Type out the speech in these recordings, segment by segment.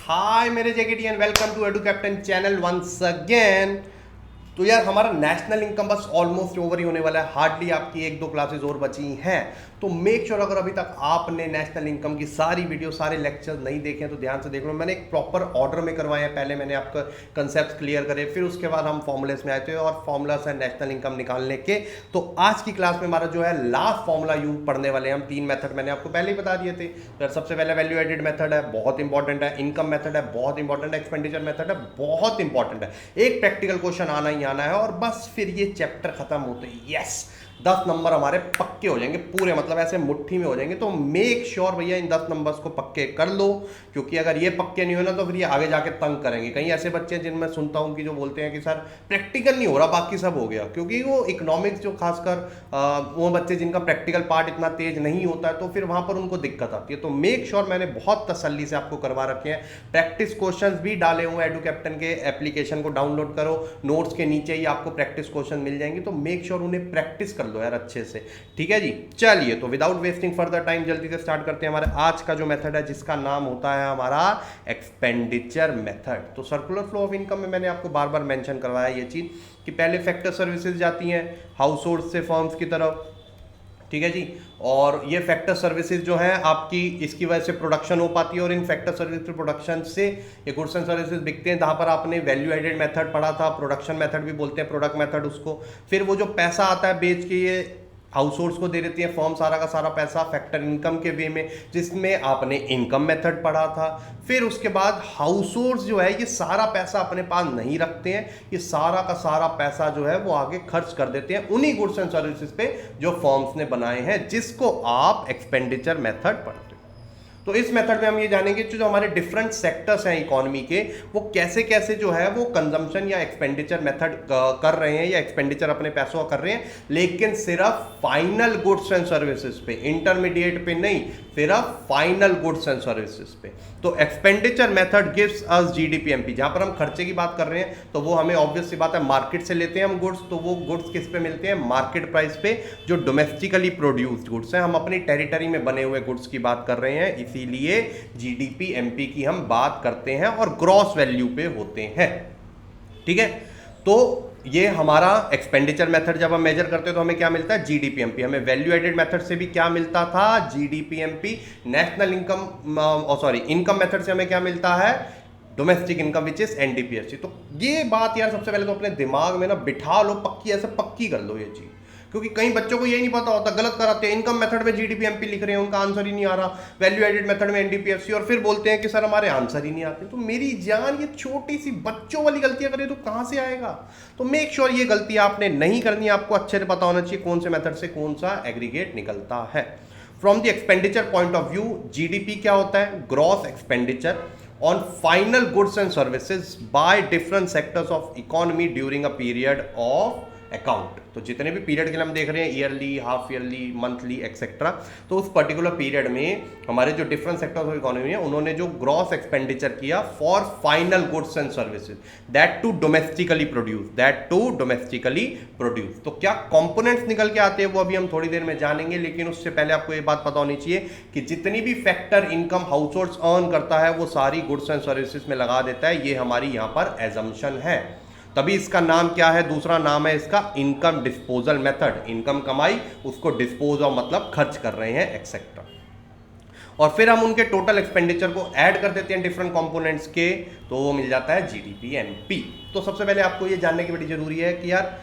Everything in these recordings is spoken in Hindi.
हाय मेरे जेकेटियन, welcome to edu captain channel once again. तो यार हमारा नेशनल इनकम बस ऑलमोस्ट ओवर ही होने वाला है। हार्डली आपकी एक दो क्लासेस और बची हैं। तो मेक श्योर अगर अभी तक आपने नेशनल इनकम की सारी वीडियो सारे लेक्चर्स नहीं देखे हैं तो ध्यान से देख लो। मैंने एक प्रॉपर ऑर्डर में करवाए हैं। पहले मैंने आपका कंसेप्ट क्लियर करे, फिर उसके बाद हम फॉर्मूलेस में आए थे और फॉर्मूलास है नेशनल इनकम निकालने के। तो आज की क्लास में हमारा जो है लास्ट फॉर्मूला यू पढ़ने वाले हैं हम। 3 मेथड मैंने आपको पहले ही बता दिए थे। तो सबसे पहले वैल्यू एडेड मेथड है, बहुत इंपॉर्टेंट है। इनकम मेथड है, बहुत इंपॉर्टेंट है। एक्सपेंडिचर मेथड है, बहुत इंपॉर्टेंट है। एक प्रैक्टिकल क्वेश्चन आना ही आना है और बस फिर ये चैप्टर खत्म होते ही यस 10 नंबर हमारे पक्के हो जाएंगे पूरे, मतलब ऐसे मुट्ठी में हो जाएंगे। तो मेक श्योर भैया इन 10 नंबर्स को पक्के कर लो, क्योंकि अगर ये पक्के नहीं हो ना तो फिर ये आगे जाके तंग करेंगे। कहीं ऐसे बच्चे जिनमें सुनता हूं कि जो बोलते हैं कि सर प्रैक्टिकल नहीं हो रहा बाकी सब हो गया, क्योंकि वो इकोनॉमिक्स जो खासकर वो बच्चे जिनका प्रैक्टिकल पार्ट इतना तेज नहीं होता है तो फिर वहां पर उनको दिक्कत आती है। तो मेक श्योर मैंने बहुत तसल्ली से आपको करवा रखे हैं। प्रैक्टिस क्वेश्चन भी डाले हुए हैं। एडू कैप्टन के एप्लीकेशन को डाउनलोड करो, नोट्स के नीचे ही आपको प्रैक्टिस क्वेश्चन मिल जाएंगे। तो मेक श्योर उन्हें प्रैक्टिस कर लो यार अच्छे से, ठीक है जी। चलिए तो विदाउट वेस्टिंग फर्दर टाइम जल्दी से स्टार्ट करते हैं हमारे आज का जो मेथड है, जिसका नाम होता है हमारा एक्सपेंडिचर मेथड। तो सर्कुलर फ्लो ऑफ इनकम में मैंने आपको बार बार मेंशन करवाया ये चीज कि पहले फैक्टर सर्विसेज जाती हैं हाउस होल्ड से फर्म्स की तरफ, ठीक है जी। और ये फैक्टर सर्विसेज जो है आपकी इसकी वजह से प्रोडक्शन हो पाती है, और इन फैक्टर सर्विस प्रोडक्शन से ये गुड्स एंड सर्विसेज बिकते हैं। जहाँ पर आपने वैल्यू एडेड मेथड पढ़ा था, प्रोडक्शन मेथड भी बोलते हैं, प्रोडक्ट मेथड उसको। फिर वो जो पैसा आता है बेच के ये हाउस होल्ड्स को दे देती है फर्म सारा का सारा पैसा फैक्टर इनकम के वे में, जिसमें आपने इनकम मेथड पढ़ा था। फिर उसके बाद हाउस होल्ड्स जो है ये सारा पैसा अपने पास नहीं रखते हैं, ये सारा का सारा पैसा जो है वो आगे खर्च कर देते हैं उन्हीं गुड्स एंड सर्विसेज पे जो फर्म्स ने बनाए हैं, जिसको आप एक्सपेंडिचर मेथड पढ़ते हो। तो इस मेथड में हम ये जानेंगे जो हमारे डिफरेंट सेक्टर्स हैं इकोनॉमी के, वो कैसे कैसे जो है वो कंजम्पशन या एक्सपेंडिचर मेथड कर रहे हैं या एक्सपेंडिचर अपने पैसों का कर रहे हैं, लेकिन सिर्फ फाइनल गुड्स एंड सर्विसेज पे, इंटरमीडिएट पे नहीं, सिर्फ फाइनल गुड्स एंड सर्विसेज पे। तो एक्सपेंडिचर मेथड गिव्स अस जीडीपीएमपी। जहां पर हम खर्चे की बात कर रहे हैं तो वो हमें ऑब्वियस सी बात है मार्केट से लेते हैं हम गुड्स, तो वो गुड्स किस पे मिलते हैं? मार्केट प्राइस पे। जो डोमेस्टिकली प्रोड्यूस्ड गुड्स हैं, हम अपनी टेरिटरी में बने हुए गुड्स की बात कर रहे हैं, इसीलिए जीडीपीएमपी की हम बात करते हैं और ग्रॉस वैल्यू पे होते हैं, ठीक है। तो ये हमारा एक्सपेंडिचर मेथड जब हम मेजर करते हैं तो हमें क्या मिलता है? जीडीपीएमपी। हमें वैल्यू एडेड मेथड से भी क्या मिलता था? GDPMP. National income income method से हमें क्या मिलता है? Domestic income which is NDPSC. तो ये बात यार सबसे पहले तो अपने दिमाग में ना बिठा लो, पक्की ऐसे पक्की कर लो ये चीज, क्योंकि कई बच्चों को यही नहीं पता होता, गलत कराते हैं। इनकम मेथड में जीडीपीएमपी लिख रहे हैं, उनका आंसर ही नहीं आ रहा। वैल्यू एडेड मेथड में एनडीपीएफसी, और फिर बोलते हैं कि सर हमारे आंसर ही नहीं आते। तो मेरी जान, ये छोटी सी बच्चों वाली गलतियां करें तो कहां से आएगा? तो मेक श्योर ये गलती आपने नहीं करनी है। आपको अच्छे से पता होना चाहिए कौन से मेथड से कौन सा एग्रीगेट निकलता है। From the expenditure point of view, GDP क्या होता है? Gross expenditure on final goods and services by different sectors of economy during a period of account। तो जितने भी पीरियड के लिए हम देख रहे हैं, yearly, half yearly, monthly etcetera, तो उस पर्टिकुलर पीरियड में हमारे जो डिफरेंट सेक्टर्स ऑफ इकोनॉमी है उन्होंने जो ग्रॉस एक्सपेंडिचर किया for final goods and services, that too domestically produce. तो क्या कंपोनेंट्स निकल के आते हैं वो अभी हम थोड़ी देर में जानेंगे, लेकिन उससे पहले आपको ये बात पता होनी चाहिए कि जितनी भी factor income house holds earn करता है वो सारी गुड्स एंड सर्विसेज में लगा देता है। ये हमारी यहाँ पर एजम्पशन है, तभी इसका नाम क्या है? दूसरा नाम है इसका इनकम डिस्पोजल मेथड। इनकम कमाई, उसको डिस्पोज ऑफ मतलब खर्च कर रहे हैं एक्सेट्रा। और फिर हम उनके टोटल एक्सपेंडिचर को ऐड कर देते हैं डिफरेंट कंपोनेंट्स के, तो वो मिल जाता है जीडीपीएमपी। तो सबसे पहले आपको ये जानने की बड़ी जरूरी है कि यार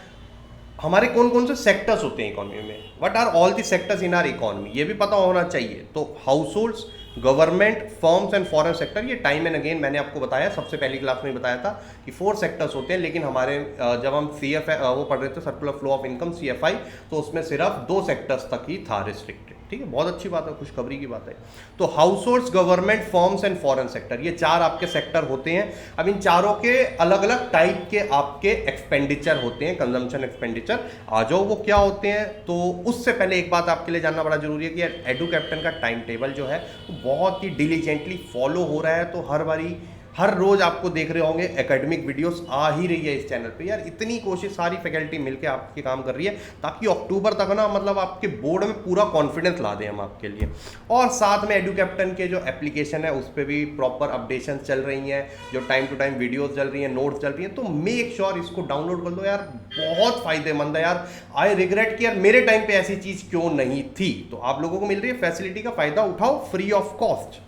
हमारे कौन कौन से सेक्टर्स होते हैं इकोनॉमी में, what are all the sectors in our economy, ये भी पता होना चाहिए। तो households, government, firms and foreign sector, ये टाइम एंड अगेन मैंने आपको बताया, सबसे पहली क्लास में बताया था कि 4 सेक्टर्स होते हैं, लेकिन हमारे जब हम वो पढ़ रहे थे circular flow of income CFI, तो उसमें सिर्फ 2 सेक्टर्स तक ही था रिस्ट्रिक्टेड, ठीक है। बहुत अच्छी बात है, खुशखबरी की बात है। तो households, government, firms and foreign sector, ये 4 आपके सेक्टर होते हैं। अब इन चारों के अलग अलग टाइप के आपके एक्सपेंडिचर होते हैं, कंजम्पशन एक्सपेंडिचर। आ जाओ वो क्या होते हैं। तो उससे पहले एक बात आपके लिए जानना बड़ा जरूरी है कि एडू कैप्टन का टाइम टेबल जो है वो बहुत ही डिलीजेंटली फॉलो हो रहा है। तो हर बारी हर रोज आपको देख रहे होंगे एकेडमिक वीडियोस आ ही रही है इस चैनल पे यार। इतनी कोशिश सारी फैकल्टी मिलके आपके काम कर रही है ताकि अक्टूबर तक ना मतलब आपके बोर्ड में पूरा कॉन्फिडेंस ला दें हम आपके लिए। और साथ में एडू कैप्टन के जो एप्लीकेशन है उस पर भी प्रॉपर अपडेशन चल रही हैं, जो टाइम टू टाइम वीडियोस चल रही हैं, नोट्स चल रही हैं। तो मेक श्योर इसको डाउनलोड कर लो यार, बहुत फायदेमंद है यार। आई रिग्रेट कि यार मेरे टाइम पे ऐसी चीज क्यों नहीं थी। तो आप लोगों को मिल रही है फैसिलिटी का फायदा उठाओ फ्री ऑफ कॉस्ट।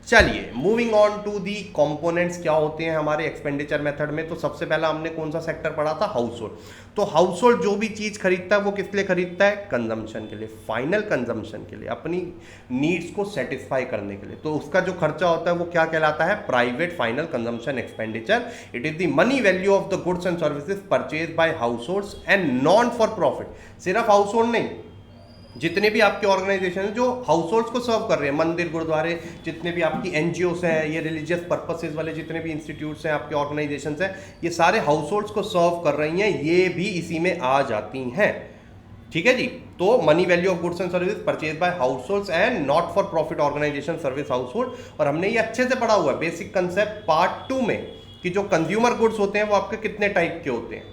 चलिए moving on to the components क्या होते हैं हमारे एक्सपेंडिचर मेथड में। तो सबसे पहला हमने कौन सा सेक्टर पढ़ा था, हाउस होल्ड। तो हाउस होल्ड जो भी चीज खरीदता है वो किस लिए खरीदता है, कंजम्पशन के लिए, फाइनल कंजम्पशन के लिए, अपनी नीड्स को सेटिस्फाई करने के लिए। तो उसका जो खर्चा होता है वो क्या कहलाता है, private final consumption expenditure. It is the money value of the goods and services purchase by households and non for profit. सिर्फ हाउस होल्ड नहीं, जितने भी आपके ऑर्गेनाइजेशन हैं जो हाउस होल्ड्स को सर्व कर रहे हैं, मंदिर गुरुद्वारे, जितने भी आपकी एनजीओस हैं, ये रिलीजियस पर्पसेस वाले जितने भी इंस्टीट्यूट्स हैं, आपके ऑर्गेनाइजेशंस हैं, ये सारे हाउस होल्ड्स को सर्व कर रही हैं, ये भी इसी में आ जाती हैं। ठीक है जी। तो money value of goods and service purchase by households and not for profit organisation service household. और हमने ये अच्छे से पढ़ा हुआ है बेसिक कंसेप्ट पार्ट 2 में कि जो कंज्यूमर गुड्स होते हैं वो आपके कितने टाइप के होते हैं।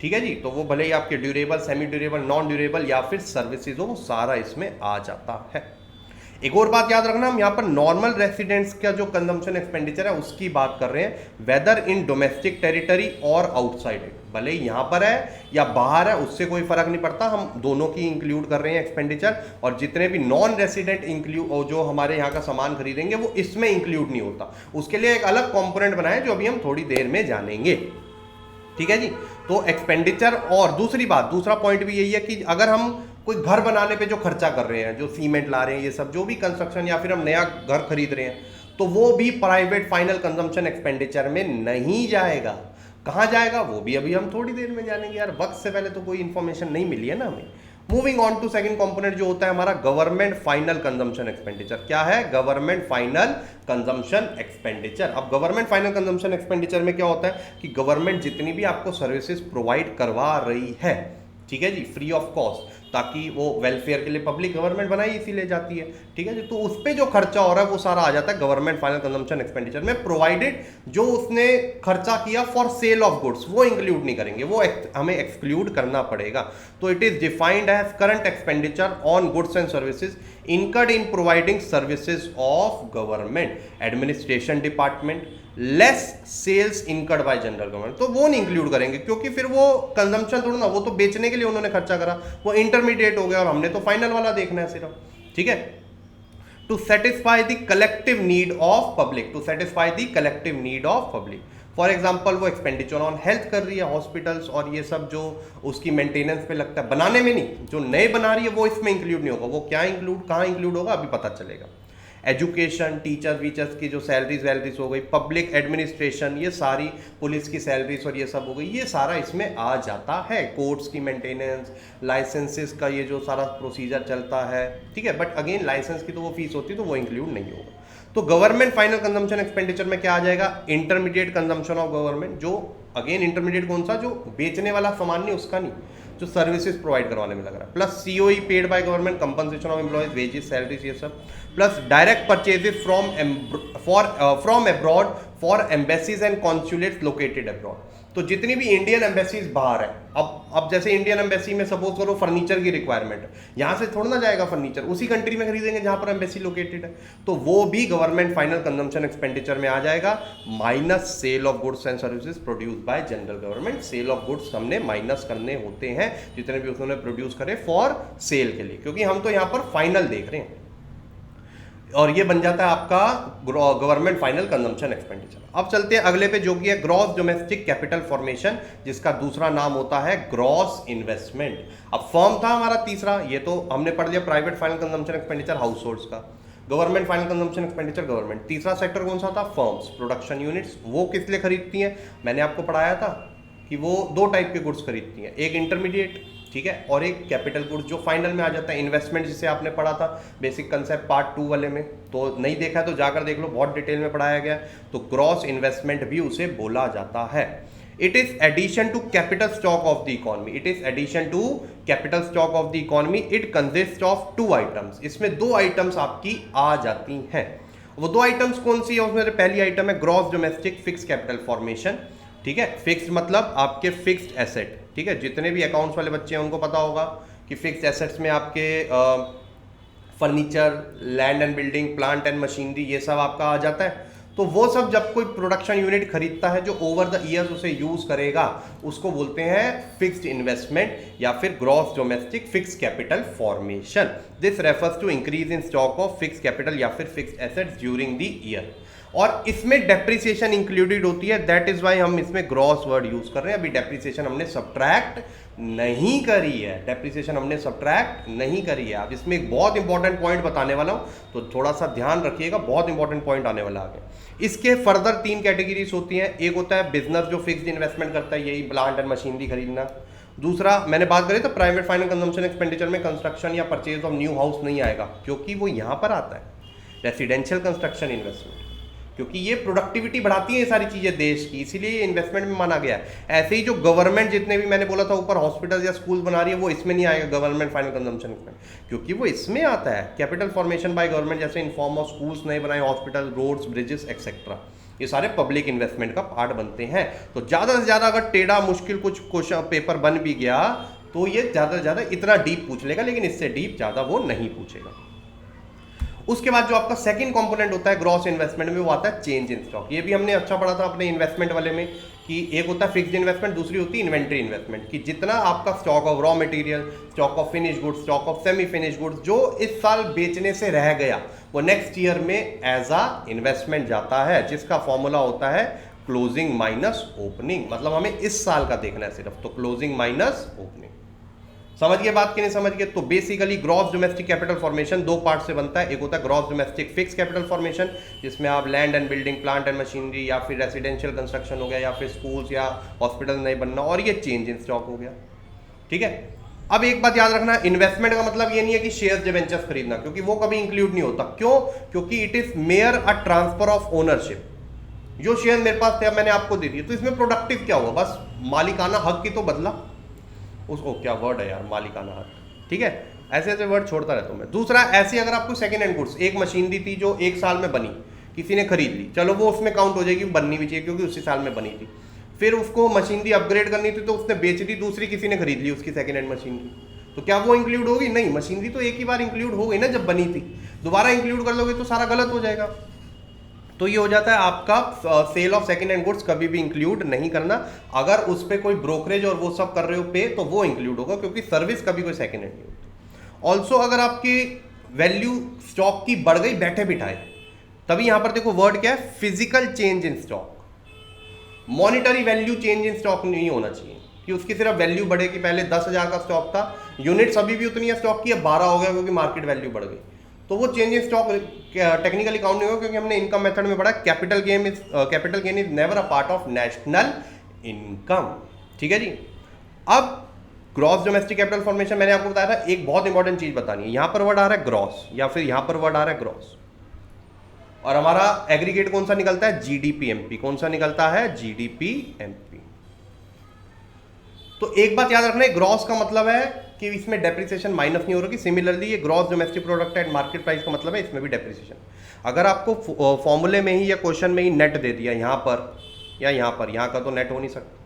ठीक है जी। तो वो भले ही आपके durable, semi durable, non durable या फिर सर्विसेज हो, वो सारा इसमें आ जाता है। एक और बात याद रखना, हम यहाँ पर नॉर्मल रेसिडेंट्स का जो कंजम्पशन एक्सपेंडिचर है उसकी बात कर रहे हैं, वेदर इन डोमेस्टिक टेरिटरी और आउटसाइड इट। भले ही यहाँ पर है या बाहर है उससे कोई फर्क नहीं पड़ता, हम दोनों की इंक्लूड कर रहे हैं एक्सपेंडिचर। और जितने भी नॉन रेसिडेंट इंक्लूड जो हमारे यहाँ का सामान खरीदेंगे वो इसमें इंक्लूड नहीं होता, उसके लिए एक अलग कॉम्पोनेंट बनाए जो अभी हम थोड़ी देर में जानेंगे। ठीक है जी। तो एक्सपेंडिचर, और दूसरी बात, दूसरा पॉइंट भी यही है कि अगर हम कोई घर बनाने पे जो खर्चा कर रहे हैं, जो सीमेंट ला रहे हैं, ये सब जो भी कंस्ट्रक्शन, या फिर हम नया घर खरीद रहे हैं, तो वो भी प्राइवेट फाइनल कंजम्पशन एक्सपेंडिचर में नहीं जाएगा। कहाँ जाएगा वो भी अभी हम थोड़ी देर में जानेंगे यार, वक्त से पहले तो कोई इंफॉर्मेशन नहीं मिली है ना हमें। Moving on to second component जो होता है हमारा गवर्नमेंट फाइनल कंजम्पशन एक्सपेंडिचर। क्या है, गवर्नमेंट फाइनल कंजम्पशन एक्सपेंडिचर। अब गवर्नमेंट फाइनल कंजम्पशन एक्सपेंडिचर में क्या होता है कि गवर्नमेंट जितनी भी आपको सर्विसेज प्रोवाइड करवा रही है, ठीक है जी, फ्री ऑफ कॉस्ट, ताकि वो वेलफेयर के लिए पब्लिक गवर्नमेंट बनाई इसीलिए जाती है। ठीक है जी। तो उस पर जो खर्चा हो रहा है वो सारा आ जाता है गवर्नमेंट फाइनल कंजम्पशन एक्सपेंडिचर में, प्रोवाइडेड जो उसने खर्चा किया फॉर सेल ऑफ गुड्स वो इंक्लूड नहीं करेंगे, वो हमें एक्सक्लूड करना पड़ेगा। तो it is defined as current expenditure on goods and services incurred in providing services of government administration department less sales incurred by general government। तो वो नहीं इंक्लूड करेंगे क्योंकि फिर वो कंजम्पशन थोड़ा ना, वो तो बेचने के लिए उन्होंने खर्चा करा, वो इंटरमीडिएट हो गया और हमने तो फाइनल वाला देखना है सिर्फ। ठीक है। To satisfy the collective need of public, to satisfy the collective need of public. For example वो एक्सपेंडिचर ऑन हेल्थ कर रही है, हॉस्पिटल्स और ये सब जो उसकी मेंटेनेंस पे लगता है, बनाने में नहीं, जो नए बना रही है वो इसमें इंक्लूड नहीं होगा। वो क्या इंक्लूड, कहाँ इंक्लूड होगा अभी पता चलेगा। एजुकेशन, टीचर वीचर्स की जो सैलरीज वैलरीज हो गई, पब्लिक एडमिनिस्ट्रेशन, ये सारी, पुलिस की सैलरीज और ये सब हो गई, ये सारा इसमें आ जाता है। कोर्ट्स की मेंटेनेंस, लाइसेंसेस का ये जो सारा प्रोसीजर चलता है, ठीक है। बट अगेन लाइसेंस की तो वो फीस होती है तो वो इंक्लूड नहीं होगा। तो गवर्नमेंट फाइनल कंजम्पशन एक्सपेंडिचर में क्या आ जाएगा, इंटरमीडिएट कंजम्पशन ऑफ गवर्नमेंट। जो अगेन इंटरमीडिएट कौन सा, जो बेचने वाला सामान नहीं उसका नहीं, जो सर्विसेज प्रोवाइड करवाने में लग रहा है, plus COE paid by government, compensation of employees, wages, salaries, ये सब, plus direct purchases from abroad for embassies and consulates located abroad. तो जितनी भी इंडियन एम्बेसीज बाहर है, अब जैसे इंडियन एम्बेसी में सपोज करो फर्नीचर की रिक्वायरमेंट, यहाँ से थोड़ा ना जाएगा फर्नीचर, उसी कंट्री में खरीदेंगे जहाँ पर एम्बेसी लोकेटेड है, तो वो भी गवर्नमेंट फाइनल कंजम्पशन एक्सपेंडिचर में आ जाएगा, minus sale of goods and services produce by general government. Sale of goods हमने माइनस करने होते हैं जितने भी उसने प्रोड्यूस करे फॉर सेल के लिए, क्योंकि हम तो यहाँ पर फाइनल देख रहे हैं, और ये बन जाता है आपका गवर्नमेंट फाइनल कंजम्पशन एक्सपेंडिचर। अब चलते हैं अगले पे जो कि है ग्रॉस डोमेस्टिक कैपिटल फॉर्मेशन, जिसका दूसरा नाम होता है ग्रॉस इन्वेस्टमेंट। अब फर्म था हमारा तीसरा, ये तो हमने पढ़ लिया private final consumption expenditure households का, government final consumption expenditure government. तीसरा सेक्टर कौन सा था, फर्म्स, प्रोडक्शन यूनिट्स। वो किस लिए खरीदती हैं, मैंने आपको पढ़ाया था कि वो दो टाइप के गुड्स खरीदती हैं, एक इंटरमीडिएट, ठीक है, और एक कैपिटल गुड्स जो फाइनल में आ जाता है। इन्वेस्टमेंट जिसे आपने पढ़ा था बेसिक कंसेप्ट पार्ट 2 वाले में, तो नहीं देखा है तो जाकर देख लो, बहुत डिटेल में पढ़ाया गया। तो ग्रॉस इन्वेस्टमेंट भी उसे बोला जाता है। It is addition to capital stock of the economy, it is addition to capital stock of the economy. It consist of 2 items, इसमें 2 आइटम्स आपकी आ जाती हैं। वो दो आइटम्स कौन सी है उसमें? पहली आइटम है gross domestic fix capital formation, ठीक है। फिक्स मतलब आपके फिक्स्ड एसेट, ठीक है। जितने भी अकाउंट्स वाले बच्चे हैं उनको पता होगा कि फिक्स्ड एसेट्स में आपके furniture, land and building, plant and machinery, ये सब आपका आ जाता है। तो वो सब जब कोई प्रोडक्शन यूनिट खरीदता है जो ओवर द ईयर्स उसे यूज करेगा, उसको बोलते हैं फिक्स्ड इन्वेस्टमेंट या फिर gross domestic fix capital formation. This refers to increase in stock of fix capital या फिर fix assets during the year. और इसमें डेप्रिसिएशन इंक्लूडेड होती है, दैट इज वाई हम इसमें ग्रॉस वर्ड यूज कर रहे हैं। अभी डेप्रिसिएशन हमने सब्ट्रैक्ट नहीं करी है, डेप्रिसिएशन हमने सब्ट्रैक्ट नहीं करी है। अब इसमें एक बहुत इंपॉर्टेंट पॉइंट बताने वाला हूं, तो थोड़ा सा ध्यान रखिएगा, बहुत इंपॉर्टेंट पॉइंट आने वाला आगे। इसके फर्दर 3 कैटेगरीज होती हैं। एक होता है बिजनेस जो फिक्स्ड इन्वेस्टमेंट करता है, यही प्लांट एंड मशीनरी खरीदना। दूसरा मैंने बात करी तो प्राइवेट फाइनेंस कंजम्पशन एक्सपेंडिचर में कंस्ट्रक्शन या परचेज ऑफ न्यू हाउस नहीं आएगा, क्योंकि वो यहां पर आता है रेसिडेंशियल कंस्ट्रक्शन इन्वेस्टमेंट, क्योंकि ये प्रोडक्टिविटी बढ़ाती है ये सारी चीजें देश की, इसीलिए ये इन्वेस्टमेंट में माना गया है। ऐसे ही जो गवर्नमेंट जितने भी मैंने बोला था ऊपर हॉस्पिटल या स्कूल बना रही है, वो इसमें नहीं आएगा गवर्नमेंट फाइनल कंजम्पशन में, क्योंकि वो इसमें आता है कैपिटल फॉर्मेशन बाय गवर्नमेंट, जैसे इन फॉर्म ऑफ स्कूल्स नए बनाए, हॉस्पिटल, रोड्स, ब्रिजेस एक्सेट्रा, ये सारे पब्लिक इन्वेस्टमेंट का पार्ट बनते हैं। तो ज्यादा से ज्यादा अगर टेढ़ा मुश्किल कुछ क्वेश्चन पेपर बन भी गया तो ये ज्यादा से ज्यादा इतना डीप पूछ लेगा, लेकिन इससे डीप ज्यादा वो नहीं पूछेगा। उसके बाद जो आपका सेकंड कंपोनेंट होता है ग्रॉस इन्वेस्टमेंट में, वो आता है चेंज इन स्टॉक। ये भी हमने अच्छा पढ़ा था अपने इन्वेस्टमेंट वाले में कि एक होता है फिक्स्ड इन्वेस्टमेंट, दूसरी होती है इन्वेंट्री इन्वेस्टमेंट, कि जितना आपका stock of raw material, stock of finish goods, stock of semi finish goods जो इस साल बेचने से रह गया, वो नेक्स्ट ईयर में एज अ इन्वेस्टमेंट जाता है, जिसका फॉर्मूला होता है क्लोजिंग माइनस ओपनिंग। मतलब हमें इस साल का देखना है सिर्फ, तो क्लोजिंग माइनस ओपनिंग। समझ गए बात कि नहीं समझ गए? तो basically gross domestic capital formation 2 part से बनता है। एक होता है gross domestic fix capital formation, जिसमें आप land and building, plant and machinery या फिर रेसिडेंशियल कंस्ट्रक्शन हो गया या फिर स्कूल्स या हॉस्पिटल नहीं बनना, और ये चेंज इन स्टॉक हो गया, ठीक है। अब एक बात याद रखना, इन्वेस्टमेंट का मतलब ये नहीं है कि शेयर्स डिबेंचर्स खरीदना, क्योंकि वो कभी इंक्लूड नहीं होता। क्यों? क्योंकि it is mere a transfer of ownership. जो शेयर मेरे पास थे मैंने आपको दे दिए, तो इसमें प्रोडक्टिव क्या हुआ? बस मालिकाना हक की तो बदला उसको, क्या वर्ड है यार, मालिकाना हक, ठीक है। ऐसे ऐसे वर्ड छोड़ता रहता हूं मैं। दूसरा, ऐसे अगर आपको सेकंड हैंड गुड्स, एक मशीनरी थी जो 1 साल में बनी, किसी ने खरीद ली, चलो वो उसमें काउंट हो जाएगी, बननी भी चाहिए क्योंकि उसी साल में बनी थी। फिर उसको मशीनरी अपग्रेड करनी थी तो उसने बेच दी, दूसरी किसी ने खरीद ली उसकी सेकंड हैंड मशीनरी, तो क्या वो इंक्लूड होगी? नहीं, मशीनरी तो एक ही बार इंक्लूड हो गई ना जब बनी थी, दोबारा इंक्लूड कर लोगे तो सारा गलत हो जाएगा। तो ये हो जाता है आपका sale of second hand goods कभी भी इंक्लूड नहीं करना। अगर उस पर कोई ब्रोकरेज और वो सब कर रहे हो पे, तो वो इंक्लूड होगा, क्योंकि सर्विस कभी कोई सेकंड हैंड नहीं होती। ऑल्सो अगर आपकी वैल्यू स्टॉक की बढ़ गई बैठे बिठाए, तभी यहां पर देखो वर्ड क्या है, physical change in stock. Monetary value change in stock नहीं होना चाहिए कि उसकी सिर्फ वैल्यू बढ़े, कि पहले 10,000 का स्टॉक था, यूनिट्स अभी भी उतनी है स्टॉक की, अब 12 हो गया क्योंकि मार्केट वैल्यू बढ़ गई, तो वो change in stock technically count नहीं होगा, क्योंकि हमने इनकम मेथड में पढ़ा capital gain is never a part of national income, ठीक है जी। अब ग्रॉस डोमेस्टिक कैपिटल फॉर्मेशन मैंने आपको बताया था, एक बहुत इंपॉर्टेंट चीज बतानी है। यहां पर वर्ड आ रहा है ग्रॉस या फिर यहां पर वर्ड आ रहा है ग्रॉस, और हमारा एग्रीगेट कौन सा निकलता है? जीडीपीएमपी। कौन सा निकलता है? जीडीपीएमपी। तो एक बात याद रखना है, ग्रॉस का मतलब है कि इसमें डेप्रिसिएशन माइनस नहीं हो रहा। सिमिलरली ये gross domestic product at market price का मतलब है इसमें भी डेप्रिसिएशन। अगर आपको फॉर्मूले में ही या क्वेश्चन में ही नेट दे दिया यहां पर या यहां पर, यहां का तो नेट हो नहीं सकता,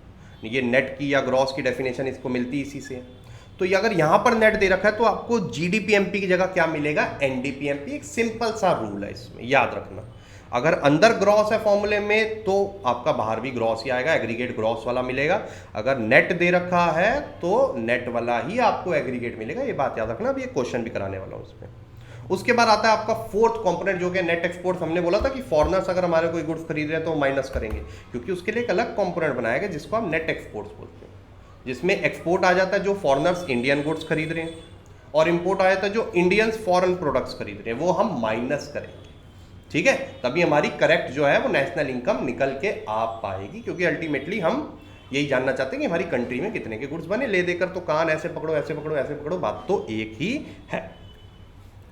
ये नेट की या ग्रॉस की डेफिनेशन इसको मिलती इसी से। तो ये अगर यहां पर नेट दे रखा है तो आपको जीडीपीएमपी की जगह क्या मिलेगा? एनडीपीएमपी। एक सिंपल सा रूल है इसमें, याद रखना। अगर अंदर ग्रॉस है फॉर्मूले में तो आपका बाहर भी ग्रॉस ही आएगा, एग्रीगेट ग्रॉस वाला मिलेगा। अगर नेट दे रखा है तो नेट वाला ही आपको एग्रीगेट मिलेगा, ये बात याद रखना। अभी ये क्वेश्चन भी कराने वाला हूं उसमें। उसके बाद आता है आपका फोर्थ कंपोनेंट जो कि नेट एक्सपोर्ट्स। हमने बोला था कि फॉरेनर्स अगर हमारे कोई गुड्स खरीद रहे हैं तो माइनस करेंगे, क्योंकि उसके लिए एक अलग कंपोनेंट बनाया गया जिसको हम नेट एक्सपोर्ट्स बोलते हैं, जिसमें एक्सपोर्ट आ जाता है जो फॉरेनर्स इंडियन गुड्स खरीद रहे हैं, और इंपोर्ट आ जाता है जो इंडियंस फॉरेन प्रोडक्ट्स खरीद रहे हैं, वो हम माइनस करेंगे, ठीक है। तभी हमारी करेक्ट जो है वो नेशनल इनकम निकल के आ पाएगी, क्योंकि अल्टीमेटली हम यही जानना चाहते हैं कि हमारी कंट्री में कितने के गुड्स बने। ले देकर तो कान ऐसे पकड़ो ऐसे पकड़ो ऐसे पकड़ो, बात तो एक ही है,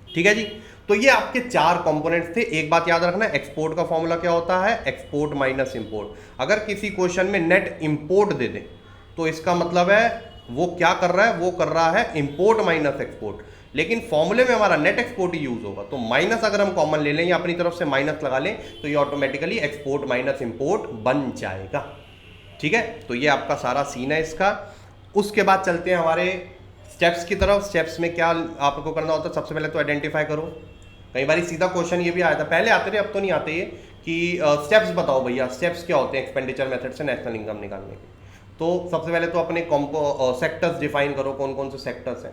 ठीक है जी। तो ये आपके 4 कंपोनेंट्स थे। एक बात याद रखना, एक्सपोर्ट का फॉर्मूला क्या होता है? Export minus import. अगर किसी क्वेश्चन में नेट इंपोर्ट दे दे तो इसका मतलब है वो क्या कर रहा है? वो कर रहा है इंपोर्ट माइनस एक्सपोर्ट, लेकिन फॉर्मूले में हमारा नेट एक्सपोर्ट ही यूज होगा। तो माइनस अगर हम कॉमन ले लें या अपनी तरफ से माइनस लगा लें तो ये ऑटोमेटिकली एक्सपोर्ट माइनस इंपोर्ट बन जाएगा। ठीक है, तो ये आपका सारा सीन है इसका। उसके बाद चलते हैं हमारे स्टेप्स की तरफ। स्टेप्स में क्या आपको करना होता है, सबसे पहले तो आइडेंटिफाई करो। कई बार सीधा क्वेश्चन ये भी आया था, पहले आते थे अब तो नहीं आते ये, कि स्टेप्स बताओ भैया, स्टेप्स क्या होते हैं एक्सपेंडिचर मेथड से नेशनल इनकम निकालने के। तो सबसे पहले तो अपने सेक्टर्स डिफाइन करो, कौन कौन से सेक्टर्स हैं,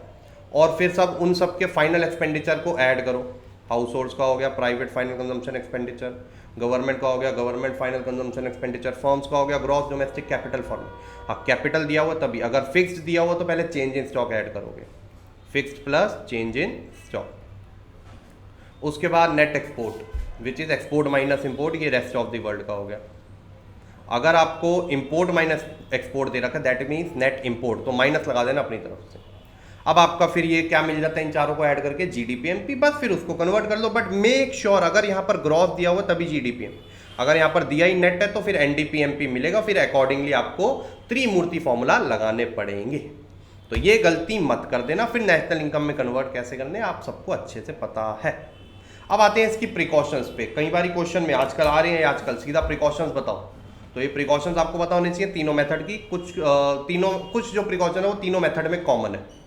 और फिर सब उन सब के फाइनल एक्सपेंडिचर को ऐड करो। हाउस होल्ड्स का हो गया private final consumption expenditure, government का हो गया government final consumption expenditure, firms का हो गया ग्रॉस डोमेस्टिक कैपिटल फर्म। हाँ, कैपिटल दिया हुआ तभी, अगर फिक्स्ड दिया हुआ तो पहले चेंज इन स्टॉक ऐड करोगे, fixed plus change in stock. उसके बाद net export which is export minus import, ये रेस्ट ऑफ द वर्ल्ड का हो गया। अगर आपको इंपोर्ट माइनस एक्सपोर्ट दे रखा है दैट मीन्स नेट इंपोर्ट, तो माइनस लगा देना अपनी तरफ से। अब आपका फिर ये क्या मिल जाता है इन चारों को ऐड करके, जीडीपीएमपी, बस फिर उसको कन्वर्ट कर लो। बट मेक श्योर अगर यहाँ पर ग्रॉस दिया हुआ तभी जीडीपीएम, अगर यहाँ पर दिया ही नेट है तो फिर एनडीपीएमपी मिलेगा, फिर अकॉर्डिंगली आपको त्रिमूर्ति फॉर्मूला लगाने पड़ेंगे। तो ये गलती मत कर देना। फिर नेशनल इनकम में कन्वर्ट कैसे करने आप सबको अच्छे से पता है। अब आते हैं इसकी प्रिकॉशंस पे। कई बार क्वेश्चन में आजकल आ रहे हैं, आजकल सीधा प्रिकॉशंस बताओ, तो ये प्रिकॉशंस आपको पता होनी चाहिए तीनों मेथड की। कुछ जो प्रिकॉशन है वो तीनों मेथड में कॉमन है।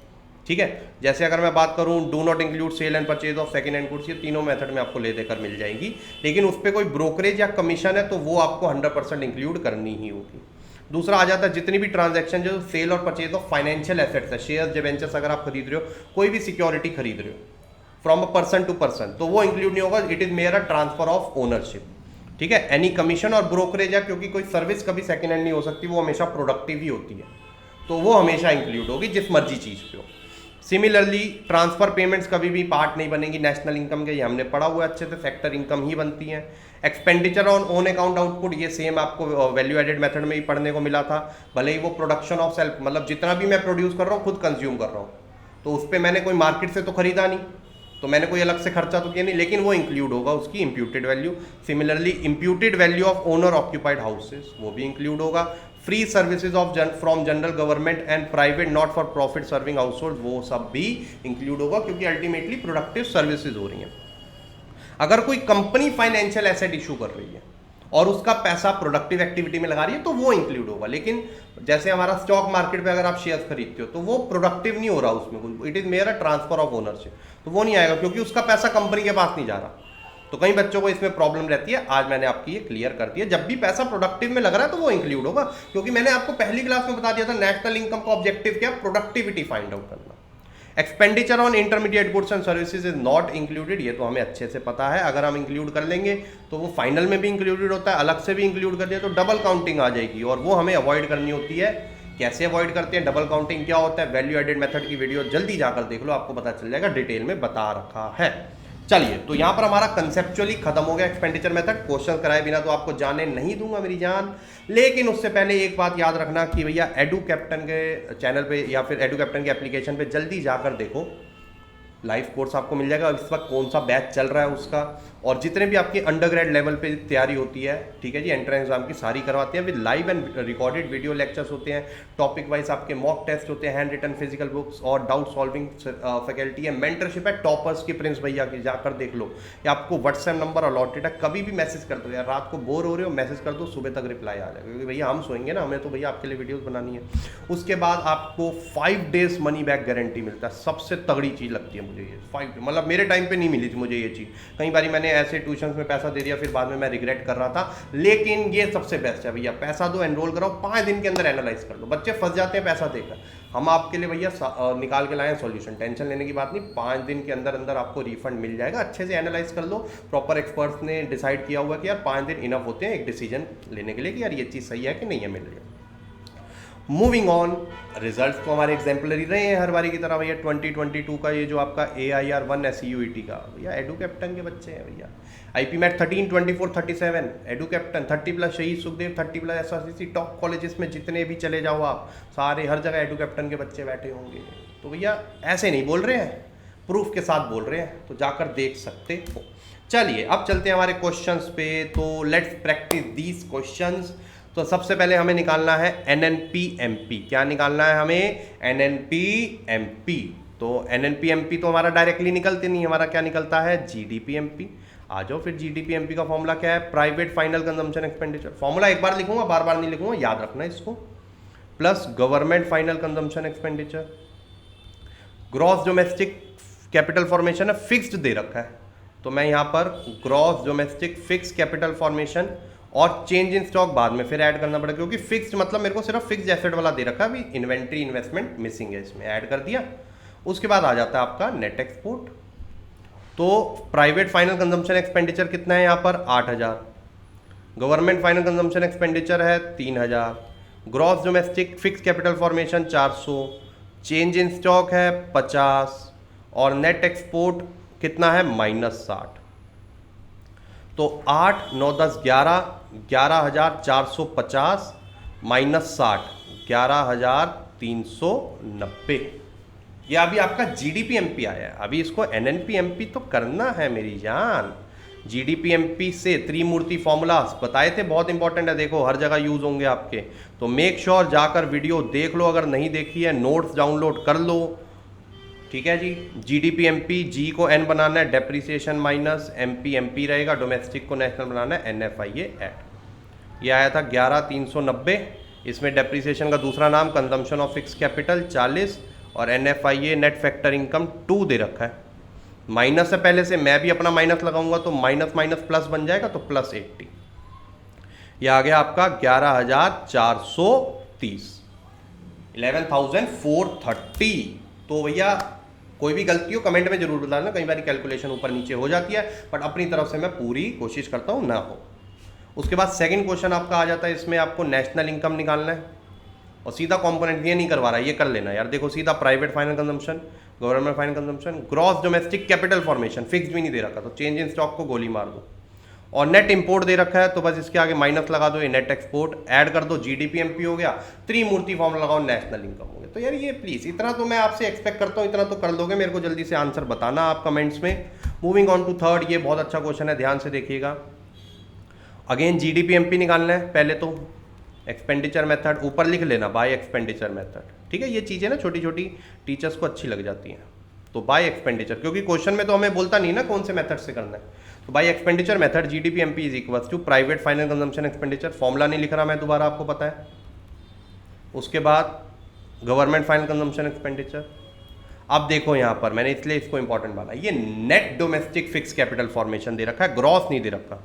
ठीक है, जैसे अगर मैं बात करूं do not include sale and purchase of second hand goods, ये तीनों मेथड में आपको ले देकर मिल जाएगी, लेकिन उस पर कोई ब्रोकरेज या कमीशन है तो वो आपको 100% इंक्लूड करनी ही होगी। दूसरा आ जाता है जितनी भी ट्रांजैक्शन जो सेल और परचेज ऑफ फाइनेंशियल एसेट्स है, शेयर्स डिबेंचर्स अगर आप खरीद रहे हो, कोई भी सिक्योरिटी खरीद रहे हो from a person to person, तो वो इंक्लूड नहीं होगा, it is mere a transfer of ownership. ठीक है, एनी कमीशन और ब्रोकरेज है, क्योंकि कोई सर्विस कभी सेकंड हैंड नहीं हो सकती, वो हमेशा प्रोडक्टिव ही होती है, तो वो हमेशा इंक्लूड होगी जिस मर्जी चीज़ पे हो। सिमिलरली ट्रांसफर पेमेंट्स कभी भी पार्ट नहीं बनेगी नेशनल इनकम के, ये हमने पढ़ा हुआ है अच्छे से, सेक्टर इनकम ही बनती है। Expenditure on own account output, ये सेम आपको वैल्यू एडेड मेथड में ही पढ़ने को मिला था। भले ही वो प्रोडक्शन ऑफ सेल्फ, मतलब जितना भी मैं प्रोड्यूस कर रहा हूँ खुद कंज्यूम कर रहा हूँ, तो उस पर मैंने कोई मार्केट से तो खरीदा नहीं, तो मैंने कोई अलग से खर्चा तो किया नहीं, लेकिन वो इंक्लूड होगा उसकी imputed value. Similarly imputed value of owner occupied houses, वो भी इंक्लूड होगा। Free services of from general government and private not for profit serving house hold, वो सब भी इंक्लूड होगा, क्योंकि अल्टीमेटली प्रोडक्टिव सर्विसेज हो रही हैं। अगर कोई कंपनी फाइनेंशियल एसेट इशू कर रही है और उसका पैसा प्रोडक्टिव एक्टिविटी में लगा रही है तो वो इंक्लूड होगा। लेकिन जैसे हमारा स्टॉक मार्केट पे अगर आप शेयर्स खरीदते हो तो वो प्रोडक्टिव नहीं हो रहा उसमें, it is mere a transfer of ownership, तो वो नहीं आएगा क्योंकि उसका पैसा कंपनी के पास नहीं जा रहा। तो कई बच्चों को इसमें प्रॉब्लम रहती है, आज मैंने आपकी ये क्लियर कर दिया। जब भी पैसा प्रोडक्टिव में लग रहा है तो वो इंक्लूड होगा, क्योंकि मैंने आपको पहली क्लास में बता दिया था नेशनल इनकम का ऑब्जेक्टिव क्या, प्रोडक्टिविटी फाइंड आउट करना। Expenditure on intermediate goods and services is not included, ये तो हमें अच्छे से पता है। अगर हम इंक्लूड कर लेंगे तो वो फाइनल में भी इंक्लूडेड होता है, अलग से भी इंक्लूड कर दिया तो डबल काउंटिंग आ जाएगी, और वो हमें अवॉइड करनी होती है। कैसे अवॉइड करते हैं, डबल काउंटिंग क्या होता है, वैल्यू एडेड मेथड की वीडियो जल्दी जाकर देख लो, आपको पता चल जाएगा, डिटेल में बता रखा है। चलिए, तो यहाँ पर हमारा कंसेप्चुअली खत्म हो गया एक्सपेंडिचर मेथड। क्वेश्चन कराए बिना तो आपको जाने नहीं दूंगा मेरी जान, लेकिन उससे पहले एक बात याद रखना कि भैया एडू कैप्टन के चैनल पे या फिर एडू कैप्टन के एप्लीकेशन पे जल्दी जाकर देखो, लाइव कोर्स आपको मिल जाएगा। इस वक्त कौन सा बैच चल रहा है उसका, और जितने भी आपकी अंडरग्रेड लेवल पे तैयारी होती है, ठीक है जी, एंट्रेंस एग्जाम की सारी करवाते हैं with live and recorded video lectures होते हैं, टॉपिक वाइज आपके मॉक टेस्ट होते हैं, हैंड रिटन फिजिकल बुक्स और डाउट सॉल्विंग फैकल्टी है, मेंटरशिप है टॉपर्स की प्रिंस भैया की, जाकर देख लो। या आपको व्हाट्सएप नंबर अलॉटेड है, कभी भी मैसेज कर दो यार, रात को बोर हो रहे हो मैसेज कर दो, सुबह तक रिप्लाई आ जाएगा, क्योंकि भैया हम सोएंगे ना, हमें तो भैया आपके लिए वीडियोस बनानी है। उसके बाद आपको 5 डेज मनी बैक गारंटी मिलता है, सबसे तगड़ी चीज़ लगती है मुझे ये 5, मतलब मेरे टाइम पे नहीं मिली थी मुझे ये चीज़। कई बार मैंने ऐसे ट्यूशन में पैसा दे दिया, फिर बाद में मैं रिग्रेट कर रहा था, लेकिन ये सबसे बेस्ट है भैया। पैसा दो, एनरोल कराओ, 5 दिन के अंदर एनालाइज कर लो। बच्चे फंस जाते हैं पैसा देकर, हम आपके लिए भैया निकाल के लाए हैं सॉल्यूशन, टेंशन लेने की बात नहीं। 5 दिन के अंदर अंदर आपको रिफंड मिल जाएगा। अच्छे से एनालाइज कर लो, प्रॉपर एक्सपर्ट्स ने डिसाइड किया हुआ कि यार 5 दिन इनफ होते हैं एक डिसीजन लेने के लिए कि यार ये चीज़ सही है कि नहीं है मेरे लिए। मूविंग ऑन, रिजल्ट्स तो हमारे एग्जाम्पलरी रहे हैं हर बारी की तरह भैया। 2022 का ये जो आपका AIR-1 SEUET का भैया एडू कैप्टन के बच्चे हैं भैया। IP मैट 13, 24, 37 एडू कैप्टन, 30+ शहीद सुखदेव, 30+ SRCC, टॉप कॉलेजेस में जितने भी चले जाओ आप, सारे हर जगह एडू कैप्टन के बच्चे बैठे होंगे। तो भैया ऐसे नहीं बोल रहे हैं, प्रूफ के साथ बोल रहे हैं, तो जाकर देख सकते हो। चलिए अब चलते हैं हमारे क्वेश्चंस पे, तो लेट्स प्रैक्टिस दीज क्वेश्चंस। तो सबसे पहले हमें निकालना है NNP-MP। क्या निकालना है हमें? NNP-MP। तो तो NNP-MP तो हमारा डायरेक्टली निकलते नहीं, हमारा क्या निकलता है GDP-MP। आ जाओ फिर GDP-MP का फॉर्मूला क्या है, private final consumption expenditure. Formula एक बार लिखूंगा, बार बार नहीं लिखूंगा, याद रखना इसको, plus government final consumption expenditure. Gross domestic capital formation है, फिक्स्ड दे रखा है, तो मैं यहाँ पर gross domestic fix capital formation और चेंज इन स्टॉक बाद में फिर ऐड करना पड़ेगा, क्योंकि फिक्स्ड मतलब मेरे को सिर्फ फिक्स्ड एसेट वाला दे रखा है, अभी इन्वेंट्री इन्वेस्टमेंट मिसिंग है, इसमें ऐड कर दिया। उसके बाद आ जाता है आपका नेट एक्सपोर्ट। तो प्राइवेट फाइनल कंजम्पशन एक्सपेंडिचर कितना है यहाँ पर 8000, गवर्नमेंट फाइनल कंजम्पशन एक्सपेंडिचर है 3000, gross domestic fix capital formation 400, change in stock है 50 और नेट एक्सपोर्ट कितना है -60। तो 8 9 10 11 11,450 -60 11,390। यह अभी आपका GDP-MP आया है, अभी इसको NNP-MP तो करना है मेरी जान। GDP-MP से त्रिमूर्ति फॉर्मूलास बताए थे, बहुत इंपॉर्टेंट है, देखो हर जगह यूज होंगे आपके, तो मेक श्योर जाकर वीडियो देख लो, अगर नहीं देखी है नोट्स डाउनलोड कर लो, ठीक है जी। GDP-MP, G को N बनाना है, डेप्रिसिएशन माइनस MP रहेगा, डोमेस्टिक को नेशनल बनाना है, NFIA ऐड। ये आया था 11,390, इसमें डेप्रिसिएशन का दूसरा नाम कंजम्पशन ऑफ फिक्स कैपिटल 40 और NFIA नेट फैक्टर इनकम 2 दे रखा है। माइनस है पहले से, मैं भी अपना माइनस लगाऊंगा तो माइनस माइनस प्लस बन जाएगा, तो +80। ये आ गया आपका 11,430, 11,430। तो भैया कोई भी गलती हो कमेंट में जरूर बता देना, कई बार कैलकुलेशन ऊपर नीचे हो जाती है, बट अपनी तरफ से मैं पूरी कोशिश करता हूँ ना हो। उसके बाद सेकंड क्वेश्चन आपका आ जाता है, इसमें आपको नेशनल इनकम निकालना है और सीधा कंपोनेंट ये नहीं करवा रहा है, ये कर लेना यार। देखो सीधा private final consumption, government final consumption, gross domestic capital formation, fixed भी नहीं दे रखा तो चेंज इन स्टॉक को गोली मार दो, और नेट इंपोर्ट दे रखा है तो बस इसके आगे माइनस लगा दो, ये नेट एक्सपोर्ट ऐड कर दो, GDP-MP हो गया, त्रिमूर्ति फॉर्मूला लगाओ, नेशनल इनकम हो गया। तो यार ये प्लीज इतना तो मैं आपसे एक्सपेक्ट करता हूँ, इतना तो कर दोगे, मेरे को जल्दी से आंसर बताना आप कमेंट्स में। मूविंग ऑन टू थर्ड, ये बहुत अच्छा क्वेश्चन है, ध्यान से देखिएगा। अगेन GDP-MP निकालना है, पहले तो एक्सपेंडिचर मेथड ऊपर लिख लेना, बाय एक्सपेंडिचर मेथड, ठीक है। ये चीज़ें ना छोटी छोटी टीचर्स को अच्छी लग जाती हैं, तो बाय एक्सपेंडिचर, क्योंकि क्वेश्चन में तो हमें बोलता नहीं ना कौन से मेथड से करना है, तो by expenditure method GDP-MP is equals to private final consumption expenditure, formula नहीं लिख रहा मैं दोबारा, आपको पता है। उसके बाद गवर्नमेंट फाइनल कंजम्पशन एक्सपेंडिचर। अब देखो यहाँ पर मैंने इसलिए इसको इंपॉर्टेंट माना, ये net domestic fix capital formation दे रखा है, ग्रॉस नहीं दे रखा,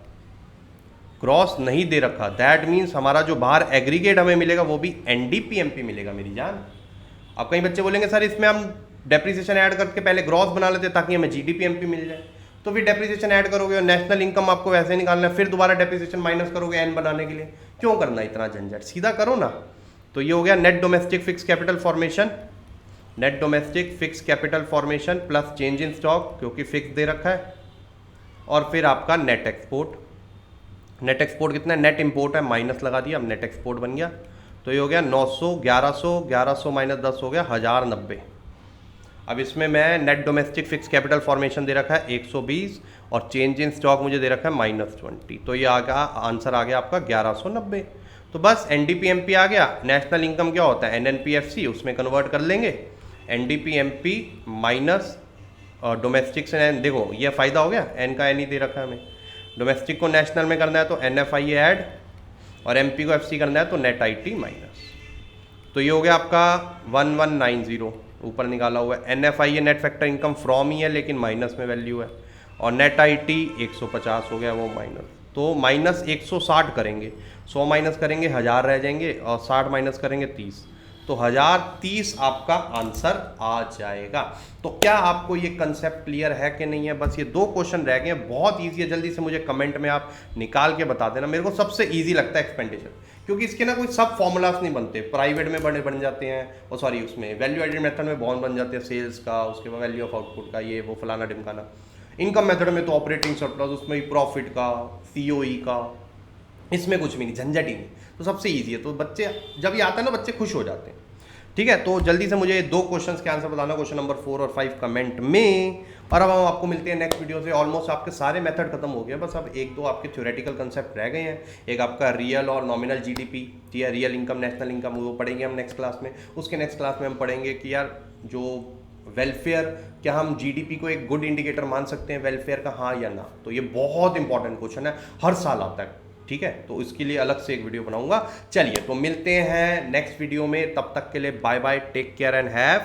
ग्रॉस नहीं दे रखा, दैट मीन्स हमारा जो बाहर एग्रीगेट हमें मिलेगा वो भी NDP-MP मिलेगा मेरी जान। अब कई बच्चे बोलेंगे सर इसमें हम डेप्रिसिएशन ऐड करके पहले ग्रॉस बना लेते ताकि हमें GDP-MP मिल जाए, तो फिर डेप्रिसिएशन ऐड करोगे और नेशनल इनकम आपको वैसे निकालना है, फिर दोबारा डेप्रिसिएशन माइनस करोगे N बनाने के लिए, क्यों करना इतना झंझट, सीधा करो ना। तो ये हो गया net domestic fix capital formation, net domestic fix capital formation plus change in stock क्योंकि फिक्स दे रखा है, और फिर आपका नेट एक्सपोर्ट। नेट एक्सपोर्ट कितना है, नेट इंपोर्ट है, माइनस लगा दिया, अब नेट एक्सपोर्ट बन गया, तो ये हो गया 900, 1100, 1100 माइनस 10 हो गया 1090। अब इसमें मैं net domestic fix capital formation दे रखा है 120 और चेंज इन स्टॉक मुझे दे रखा है -20, तो ये आ गया आंसर आ गया आपका 1190। तो बस NDP-MP आ गया, नेशनल इनकम क्या होता है NNP-FC, उसमें कन्वर्ट कर लेंगे, NDP-MP माइनस डोमेस्टिक से, देखो ये फ़ायदा हो गया, N का N ही दे रखा है हमें, डोमेस्टिक को नेशनल में करना है तो NFIA ऐड और MP को FC करना है तो नेट IT माइनस, तो ये हो गया आपका 1190 ऊपर निकाला हुआ है। NFIA net factor income from he है लेकिन माइनस में वैल्यू है, और नेट IT 150 हो गया वो माइनस, तो माइनस 160 करेंगे, 100 माइनस करेंगे 1000 रह जाएंगे और 60 माइनस करेंगे 30, तो 1030 आपका आंसर आ जाएगा। तो क्या आपको ये कंसेप्ट क्लियर है कि नहीं है? बस ये 2 क्वेश्चन रह गए हैं, बहुत ईजी है, जल्दी से मुझे कमेंट में आप निकाल के बता देना। मेरे को सबसे ईजी लगता है एक्सपेंडिचर, क्योंकि इसके ना कोई सब फॉर्मूलास नहीं बनते, प्राइवेट में बन जाते हैं, और सॉरी उसमें वैल्यू एडेड मेथड में बॉन्ड बन जाते हैं सेल्स का, उसके बाद वैल्यू ऑफ आउटपुट का, ये वो फलाना ढिमकाना। इनकम मेथड में तो ऑपरेटिंग सरप्लस, उसमें ही प्रॉफिट का, COE का, इसमें कुछ भी नहीं, झंझट ही नहीं, तो सबसे ईजी है। तो बच्चे जब ये आता है ना बच्चे खुश हो जाते हैं, ठीक है। तो जल्दी से मुझे 2 क्वेश्चंस के आंसर बताना, क्वेश्चन नंबर 4 और 5 कमेंट में, और अब हम आपको मिलते हैं नेक्स्ट वीडियो से। ऑलमोस्ट आपके सारे मेथड खत्म हो गए, बस अब 1-2 आपके थ्योरेटिकल कंसेप्ट रह गए हैं। एक आपका रियल और नॉमिनल GDP या रियल इनकम, नेशनल इनकम, वो पढ़ेंगे हम नेक्स्ट क्लास में। उसके नेक्स्ट क्लास में हम पढ़ेंगे कि यार जो वेलफेयर, क्या हम जीडीपी को एक गुड इंडिकेटर मान सकते हैं वेलफेयर का, हाँ या ना? तो ये बहुत इंपॉर्टेंट क्वेश्चन है, हर साल आता है, ठीक है? तो इसके लिए अलग से एक वीडियो बनाऊंगा। चलिए तो मिलते हैं नेक्स्ट वीडियो में, तब तक के लिए bye bye, take care and have